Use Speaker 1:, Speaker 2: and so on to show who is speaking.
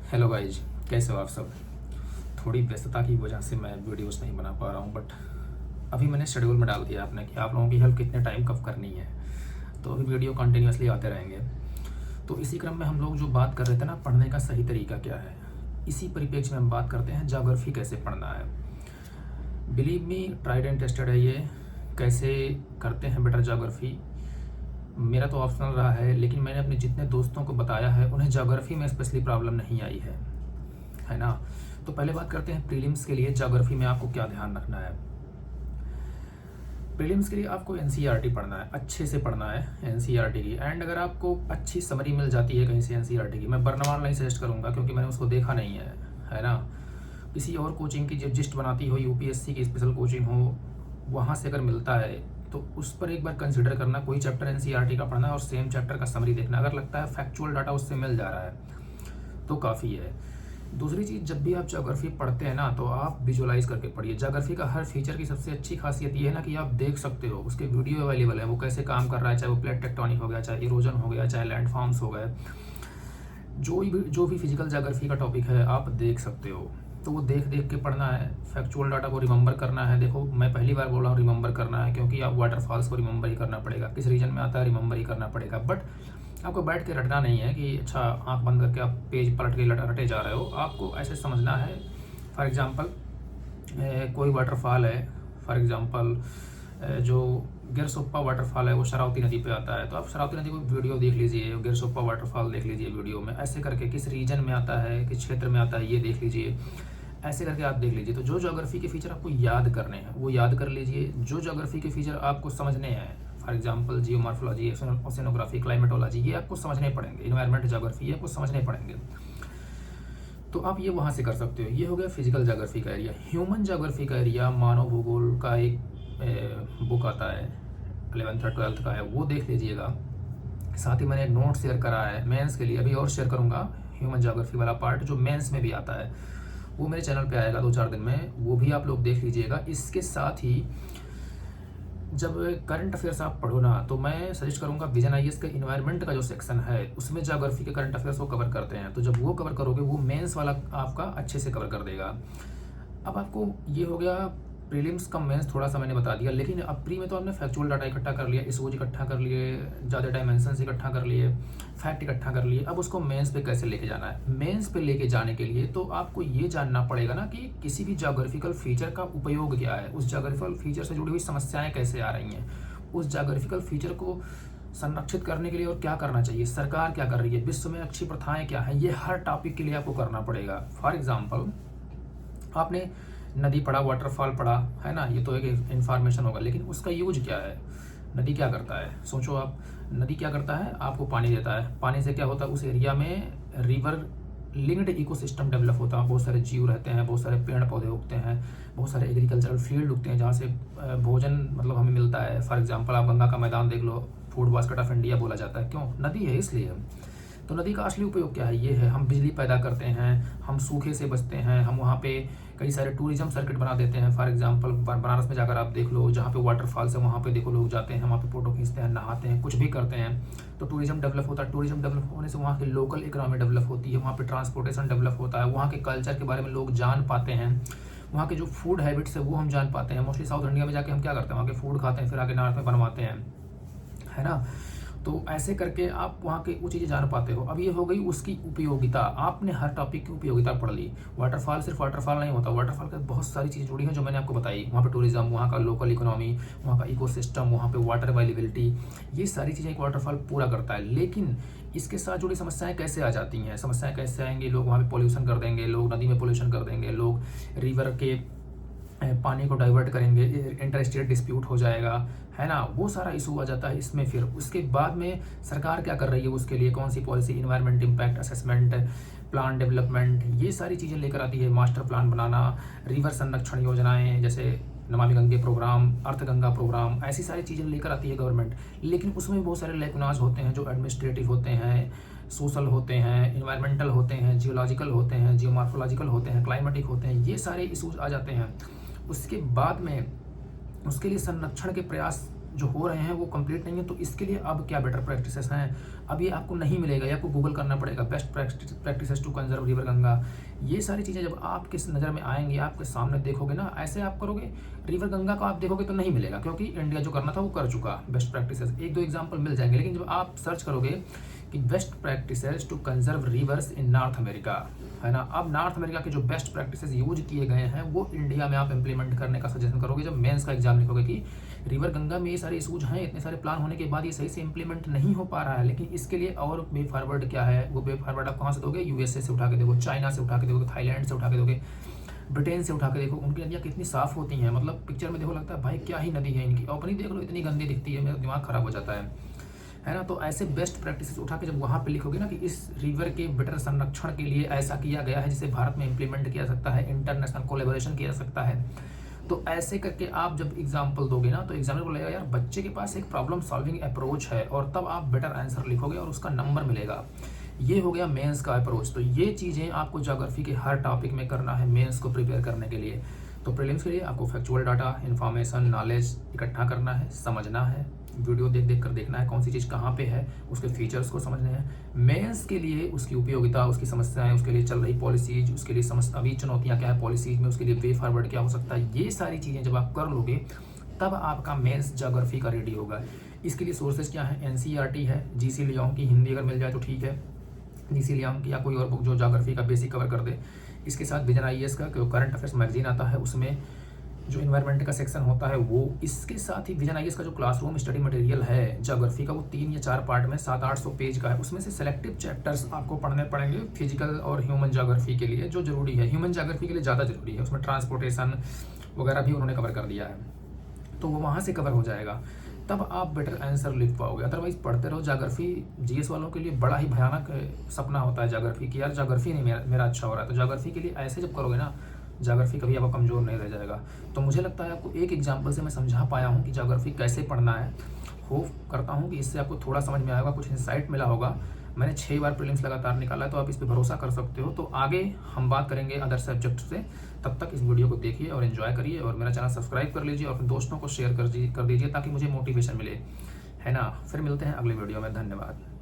Speaker 1: Hello guys, कैसे हो आप सब। थोड़ी व्यस्तता की वजह से मैं वीडियोस नहीं बना पा रहा हूँ, बट अभी मैंने शेड्यूल में डाल दिया आपने कि आप लोगों की हेल्प कितने टाइम कब करनी है, तो अभी वीडियो कंटिन्यूसली आते रहेंगे। तो इसी क्रम में हम लोग जो बात कर रहे थे ना, पढ़ने का सही तरीका क्या है, इसी परिप्रेक्ष्य में हम बात करते हैं ज्योग्राफी कैसे पढ़ना है। Believe me, tried and tested है ये। कैसे करते हैं बेटर ज्योग्राफी, मेरा तो ऑप्शनल रहा है, लेकिन मैंने अपने जितने दोस्तों को बताया है उन्हें ज्योग्राफी में स्पेशली प्रॉब्लम नहीं आई है ना। तो पहले बात करते हैं प्रीलिम्स के लिए ज्योग्राफी में आपको क्या ध्यान रखना है। प्रीलिम्स के लिए आपको एनसीईआरटी पढ़ना है, अच्छे से पढ़ना है एनसीईआरटी की। एंड अगर आपको अच्छी समरी मिल जाती है कहीं से एनसीईआरटी की, मैं बर्नवाल नहीं सजेस्ट करूंगा क्योंकि मैंने उसको देखा नहीं है ना। किसी और कोचिंग की जो जिस्ट बनाती हो, यूपीएससी की स्पेशल कोचिंग हो, वहाँ से अगर मिलता है तो उस पर एक बार कंसिडर करना। कोई चैप्टर एनसीईआरटी का पढ़ना और सेम चैप्टर का समरी देखना। अगर लगता है फैक्चुअल डाटा उससे मिल जा रहा है तो काफ़ी है। दूसरी चीज़, जब भी आप ज्योग्राफी पढ़ते हैं ना, तो आप विजुअलाइज करके पढ़िए। ज्योग्राफी का हर फीचर की सबसे अच्छी खासियत ये है ना कि आप देख सकते हो, उसके वीडियो अवेलेबल है, वो कैसे काम कर रहा है, चाहे वो प्लेट टेक्टोनिक हो गया, चाहे इरोजन हो गया, चाहे लैंड फॉर्म्स हो गए, जो भी फिजिकल ज्योग्राफी का टॉपिक है आप देख सकते हो। तो वो देख देख के पढ़ना है, फैक्चुअल डाटा को रिमेंबर करना है। देखो, मैं पहली बार बोल रहा हूँ रिमेंबर करना है, क्योंकि आप वाटरफॉल्स को रिमेंबर ही करना पड़ेगा, किस रीजन में आता है रिमेंबर ही करना पड़ेगा। बट आपको बैठ के रटना नहीं है कि अच्छा आंख बंद करके आप पेज पलट के रटे जा रहे हो। आपको ऐसे समझना है। फॉर एग्जांपल कोई वाटरफॉल है, फॉर एग्जांपल जो गिरसोप्पा वाटरफॉल है वो शरावती नदी पे आता है, तो आप शरावती नदी को वीडियो देख लीजिए, गिरसोप्पा वाटरफॉल देख लीजिए वीडियो में। ऐसे करके किस रीजन में आता है, किस क्षेत्र में आता है, ये देख लीजिए। ऐसे करके आप देख लीजिए। तो जो ज्योग्राफी के फीचर आपको याद करने हैं वो याद कर लीजिए। जो ज्योग्राफी के फीचर आपको समझने हैं, for example geomorphology, oceanography, climatology, ये आपको समझने पड़ेंगे। इन्वायरमेंट ज्योग्राफी ये आपको समझने पड़ेंगे। तो आप ये वहाँ से कर सकते हो। ये हो गया फिजिकल ज्योग्राफी का एरिया। ह्यूमन ज्योग्राफी का एरिया, मानव भूगोल का एक बुक आता है 11th और 12th का है, वो देख लीजिएगा। साथ ही मैंने एक नोट शेयर करा है मेंस के लिए, अभी और शेयर करूँगा। ह्यूमन ज्योग्राफी वाला पार्ट जो मेंस में भी आता है वो मेरे चैनल पे आएगा 2-4 दिन में, वो भी आप लोग देख लीजिएगा। इसके साथ ही जब करंट अफेयर्स आप पढ़ो ना, तो मैं सजेस्ट करूंगा विजन आईएएस का इन्वायरमेंट का जो सेक्शन है उसमें ज्योग्राफी के करंट अफेयर्स वो कवर करते हैं। तो जब वो कवर करोगे, वो मेंस वाला आपका अच्छे से कवर कर देगा। अब आपको ये हो गया प्रीलिम्स कम मेंस, थोड़ा सा मैंने बता दिया। लेकिन अब प्री में तो आपने फैक्चुअल डाटा इकट्ठा कर लिया, इशूज इकट्ठा कर लिए, ज़्यादा डायमेंशंस इकट्ठा कर लिए, फैक्ट इकट्ठा कर लिए। अब उसको मेंस पे कैसे लेके जाना है। मेंस पे लेके जाने के लिए तो आपको ये जानना पड़ेगा ना कि किसी भी ज्योग्राफिकल फीचर का उपयोग क्या है, उस ज्योग्राफिकल फीचर से जुड़ी हुई समस्याएं कैसे आ रही हैं, उस ज्योग्राफिकल फीचर को संरक्षित करने के लिए और क्या करना चाहिए, सरकार क्या कर रही है, विश्व में अच्छी प्रथाएं क्या हैं, ये हर टॉपिक के लिए आपको करना पड़ेगा। फॉर एग्जाम्पल, आपने नदी पढ़ा, वाटरफॉल पढ़ा, है ना, ये तो एक इन्फॉर्मेशन होगा, लेकिन उसका यूज क्या है। नदी क्या करता है, सोचो आप। नदी क्या करता है, आपको पानी देता है। पानी से क्या होता है, उस एरिया में रिवर लिंक्ड इकोसिस्टम डेवलप होता है। बहुत सारे जीव रहते हैं, बहुत सारे पेड़ पौधे उगते हैं, बहुत सारे एग्रीकल्चरल फील्ड उगते हैं जहाँ से भोजन मतलब हमें मिलता है। फॉर एग्जाम्पल, आप गंगा का मैदान देख लो, फूड बास्केट ऑफ इंडिया बोला जाता है, क्यों, नदी है इसलिए। तो नदी का असली उपयोग क्या है, ये है हम बिजली पैदा करते हैं, हम सूखे से बचते हैं, हम वहाँ पे कई सारे टूरिज्म सर्किट बना देते हैं। फॉर एग्जांपल, बनारस में जाकर आप देख लो, जहाँ पे वाटरफॉल्स है वहाँ पे देखो लोग जाते हैं, वहाँ पे फोटो खींचते हैं, नहाते हैं, कुछ भी करते हैं। तो टूरिज्म डेवलप होता है। टूरिज्म डेवलप होने से वहाँ की लोकल इकोनॉमी डेवलप होती है, वहाँ पे ट्रांसपोर्टेशन डेवलप होता है, वहाँ के कल्चर के बारे में लोग जान पाते हैं, वहाँ के जो फूड हैबिट्स है वो हम जान पाते हैं। मोस्टली साउथ इंडिया में जाके हम क्या करते हैं, वहाँ के फूड खाते हैं, फिर आगे नॉर्थ में बनवाते हैं, है ना। तो ऐसे करके आप वहाँ के वो चीज़ें जान पाते हो। अब ये हो गई उसकी उपयोगिता, आपने हर टॉपिक की उपयोगिता पढ़ ली। वाटरफॉल सिर्फ वाटरफॉल नहीं होता, वाटरफॉल के बहुत सारी चीज़ें जुड़ी हैं जो मैंने आपको बताई। वहाँ पे टूरिज्म, वहाँ का लोकल इकोनॉमी, वहाँ का इकोसिस्टम, वहाँ पे वाटर अवेलेबिलिटी, ये सारी चीज़ें एक वाटरफॉल पूरा करता है। लेकिन इसके साथ जुड़ी समस्याएं कैसे आ जाती हैं, समस्याएं कैसे आएंगी, लोग वहाँ पे पोल्यूशन कर देंगे, लोग नदी में पोल्यूशन कर देंगे, लोग रिवर के पानी को डाइवर्ट करेंगे, इंटर स्टेट डिस्प्यूट हो जाएगा, है ना, वो सारा इशू आ जाता है इसमें। फिर उसके बाद में सरकार क्या कर रही है, उसके लिए कौन सी policy, environment impact assessment, plan development, ये सारी चीज़ें लेकर आती है। मास्टर प्लान बनाना, रिवर संरक्षण योजनाएं जैसे नमामि गंगे प्रोग्राम, अर्थ गंगा प्रोग्राम, ऐसी सारी चीज़ें लेकर आती है गवर्नमेंट। लेकिन उसमें बहुत सारे लैकुनाज होते हैं जो एडमिनिस्ट्रेटिव होते हैं, सोशल होते हैं, इन्वायरमेंटल होते हैं, जियोलॉजिकल होते हैं, जियोमॉर्फोलॉजिकल होते हैं, क्लाइमेटिक होते हैं, ये सारे इशूज आ जाते हैं। उसके बाद में उसके लिए संरक्षण के प्रयास जो हो रहे हैं वो कंप्लीट नहीं है। तो इसके लिए अब क्या बेटर प्रैक्टिसेस हैं, अब ये आपको नहीं मिलेगा, ये आपको गूगल करना पड़ेगा, best practices to conserve river Ganga. ये सारी चीज़ें जब आपके नज़र में आएंगी, आपके सामने देखोगे ना, ऐसे आप करोगे, रिवर गंगा को आप देखोगे तो नहीं मिलेगा, क्योंकि इंडिया जो करना था वो कर चुका। बेस्ट प्रैक्टिसेस 1-2 एग्जाम्पल मिल जाएंगे, लेकिन जब आप सर्च करोगे कि best practices to conserve rivers in North America, है ना, अब नॉर्थ अमेरिका के जो बेस्ट प्रैक्टिसेस यूज किए गए हैं वो इंडिया में आप इंप्लीमेंट करने का सजेशन करोगे। जब मेंस का एग्जाम लिखोगे कि रिवर गंगा में ये सारे इशूज हैं, इतने सारे प्लान होने के बाद ये सही से इंप्लीमेंट नहीं हो पा रहा है, लेकिन इसके लिए और वे फॉरवर्ड क्या है, वो वे फॉरवर्ड आप कहाँ से दोगे, यूएसए से उठा के देखो, चाइना से उठा के देखो, थाईलैंड से उठा के दोगे, ब्रिटेन से उठा के देखो, उनकी नदियाँ कितनी साफ होती हैं, मतलब पिक्चर में देखो लगता है भाई क्या ही नदी है इनकी, अपनी देख लो इतनी गंदी दिखती है, मेरा दिमाग खराब हो जाता है ना। तो ऐसे बेस्ट प्रैक्टिसेस उठा के जब वहाँ पे लिखोगे ना कि इस रिवर के बेटर संरक्षण के लिए ऐसा किया गया है जिसे भारत में इंप्लीमेंट किया सकता है, इंटरनेशनल कोलेबोरेशन किया जा सकता है, तो ऐसे करके आप जब एग्जाम्पल दोगे ना तो एग्जामिनर को लगेगा यार बच्चे के पास एक प्रॉब्लम सॉल्विंग अप्रोच है, और तब आप बेटर आंसर लिखोगे और उसका नंबर मिलेगा। ये हो गया मेंस का अप्रोच। तो ये चीज़ें आपको ज्योग्राफी के हर टॉपिक में करना है मेंस को प्रिपेयर करने के लिए। तो प्रीलिम्स के लिए आपको फैक्चुअल डाटा, इन्फॉर्मेशन, नॉलेज इकट्ठा करना है, समझना है, वीडियो देख कर देखना है कौन सी चीज़ कहाँ पे है, उसके फीचर्स को समझने हैं। मेंस के लिए उसकी उपयोगिता, उसकी समस्याएं, उसके लिए चल रही पॉलिसीज, उसके लिए अभी चुनौतियाँ क्या है पॉलिसीज में, उसके लिए वे फॉरवर्ड क्या हो सकता है, ये सारी चीज़ें जब आप कर लोगे तब आपका मेंस ज्योग्राफी का रेडी होगा। इसके लिए सोर्सेज क्या है, एनसीईआरटी है, जीसी लियोंग की हिंदी अगर मिल जाए तो ठीक है, जीसी लियोंग की या कोई और बुक जो ज्योग्राफी का बेसिक कवर कर दे। इसके साथ विजन आईएएस का जो करंट अफेयर्स मैगजीन आता है उसमें जो इन्वायरमेंट का सेक्शन होता है वो, इसके साथ ही विजन आईएएस का जो क्लासरूम स्टडी मटेरियल है ज्योग्राफी का वो 3 या 4 पार्ट में 700-800 पेज का है, उसमें से सेलेक्टिव चैप्टर्स आपको पढ़ने पड़ेंगे फिजिकल और ह्यूमन ज्योग्राफी के लिए, जो जरूरी है, ह्यूमन ज्योग्राफी के लिए ज़्यादा जरूरी है, उसमें ट्रांसपोर्टेशन वगैरह भी उन्होंने कवर कर दिया है, तो वो वहाँ से कवर हो जाएगा, तब आप बेटर आंसर लिख पाओगे। अदरवाइज पढ़ते रहो ज्योग्राफी, जीएस वालों के लिए बड़ा ही भयानक सपना होता है ज्योग्राफी की, यार ज्योग्राफी नहीं मेरा अच्छा हो रहा है, तो ज्योग्राफी के लिए ऐसे जब करोगे ना ज्योग्राफी कभी आपको कमज़ोर नहीं रह जाएगा। तो मुझे लगता है आपको एक एग्जाम्पल से मैं समझा पाया हूँ कि ज्योग्राफी कैसे पढ़ना है। होप करता हूँ कि इससे आपको थोड़ा समझ में आएगा, कुछ इंसाइट मिला होगा। मैंने 6 बार प्रीलिम्स लगातार निकाला है, तो आप इस पर भरोसा कर सकते हो। तो आगे हम बात करेंगे अदर सब्जेक्ट से, तब तक इस वीडियो को देखिए और एंजॉय करिए, और मेरा चैनल सब्सक्राइब कर लीजिए और अपने दोस्तों को शेयर कर दीजिए ताकि मुझे मोटिवेशन मिले, है ना। फिर मिलते हैं अगले वीडियो में, धन्यवाद।